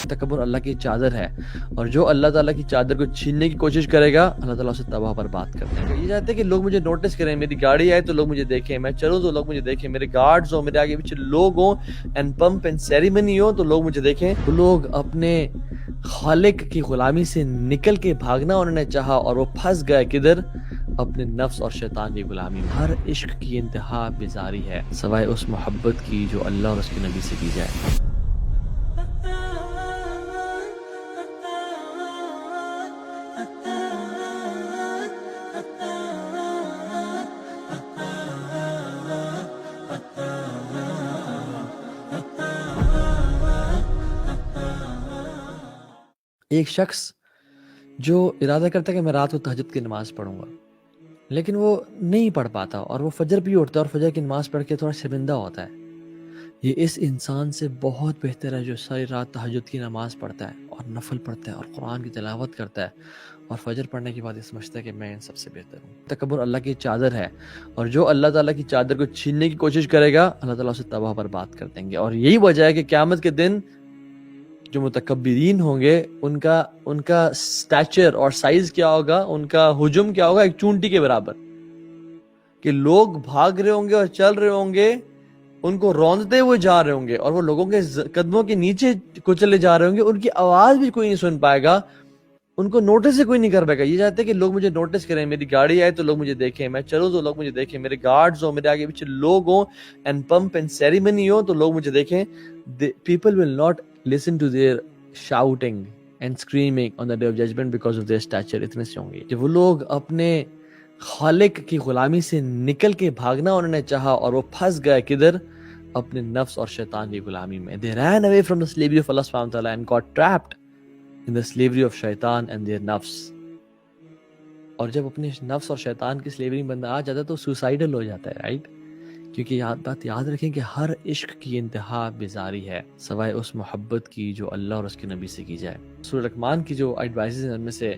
تکبر اللہ کی چادر ہے، اور جو اللہ تعالیٰ کی چادر کو چھیننے کی کوشش کرے گا اللہ تعالیٰ اسے تباہ برباد کر دے گا۔ یہ چاہتے ہیں کہ لوگ مجھے نوٹس کریں، میری گاڑی آئے تو لوگ مجھے دیکھیں، میں چلوں تو لوگ مجھے دیکھیں، میرے گارڈز ہوں، میرے آگے پیچھے لوگ ہوں، اینڈ پمپ اینڈ سیریمنی ہو تو لوگ مجھے دیکھیں۔ وہ لوگ اپنے خالق کی غلامی سے نکل کے بھاگنا انہوں نے چاہا، اور وہ پھنس گئے کدھر؟ اپنے نفس اور شیطان کی غلامی میں۔ ہر عشق کی انتہا بیزاری ہے سوائے اس محبت کی جو اللہ اور اس کے نبی سے کی جائے۔ ایک شخص جو ارادہ کرتا ہے کہ میں رات کو تہجد کی نماز پڑھوں گا، لیکن وہ نہیں پڑھ پاتا، اور وہ فجر بھی اٹھتا ہے اور فجر کی نماز پڑھ کے تھوڑا شرمندہ ہوتا ہے، یہ اس انسان سے بہت بہتر ہے جو ساری رات تہجد کی نماز پڑھتا ہے اور نفل پڑھتا ہے اور قرآن کی تلاوت کرتا ہے، اور فجر پڑھنے کے بعد یہ سمجھتا ہے کہ میں ان سب سے بہتر ہوں۔ تکبر اللہ کی چادر ہے، اور جو اللہ تعالیٰ کی چادر کو چھیننے کی کوشش کرے گا اللہ تعالیٰ اسے تباہ برباد کر دیں گے۔ اور یہی وجہ ہے کہ قیامت کے دن جو متکبرین ہوں گے ان کا سٹیچر اور سائز کیا ہوگا، ان کا حجم کیا ہوگا؟ ایک چونٹی کے برابر، کہ لوگ بھاگ رہے ہوں گے اور چل رہے ہوں گے، ان کو روندتے ہوئے جا رہے ہوں گے، اور وہ لوگوں کے قدموں کے نیچے کچلے جا رہے ہوں گے، ان کی آواز بھی کوئی نہیں سن پائے گا، ان کو نوٹس سے کوئی نہیں کر پائے گا۔ یہ چاہتے ہیں کہ لوگ مجھے نوٹس کریں، میری گاڑی آئے تو لوگ مجھے دیکھیں، میں چلوں تو لوگ مجھے دیکھیں، میرے گارڈز ہوں، میرے آگے پیچھے لوگ ہوں، اینڈ پمپ اینڈ سیریمنی ہو تو لوگ مجھے دیکھیں۔ People will not listen to their shouting and screaming on the day of judgment because of their stature۔ اتنے سے ہوں گے کہ وہ لوگ اپنے خالق کی غلامی سے نکل کے بھاگنا انہوں نے چاہا، اور وہ پھنس گئے کدھر؟ اپنے نفس اور شیطان کی غلامی میں۔ They ran away from the slavery of Allah subhanahu wa ta'ala and got trapped in the slavery of shaitan and their nafs۔ اور جب اپنے نفس اور شیطان کی سلیوری میں بندہ آ جاتا ہے تو سوسائڈل ہو جاتا ہے، رائٹ؟ کیونکہ بات یاد رکھیں کہ ہر عشق کی انتہا بیزاری ہے سوائے اس محبت کی جو اللہ اور اس کے نبی سے کی جائے۔ سورہ رحمان کی جو ایڈوائزز ہیں ان میں سے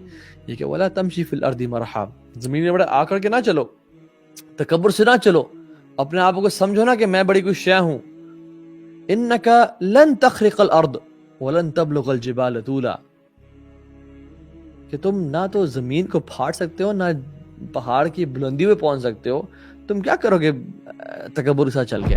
یہ کہ وَلَا تَمْشِي فِي الْأَرْضِ مَرَحًا، زمین میں بڑے آ کر کے نہ چلو، تکبر سے نہ چلو، اپنے آپ کو سمجھو نا کہ میں بڑی کوئی شے ہوں۔ إِنَّكَ لَن تَخْرِقَ الْأَرْضَ وَلَن تَبْلُغَ الْجِبَالَ طُولًا، کہ تم نہ تو زمین کو پھاڑ سکتے ہو، نہ پہاڑ کی بلندی پہ پہنچ سکتے ہو، تم کیا کرو گے تکبر کے ساتھ چل کے؟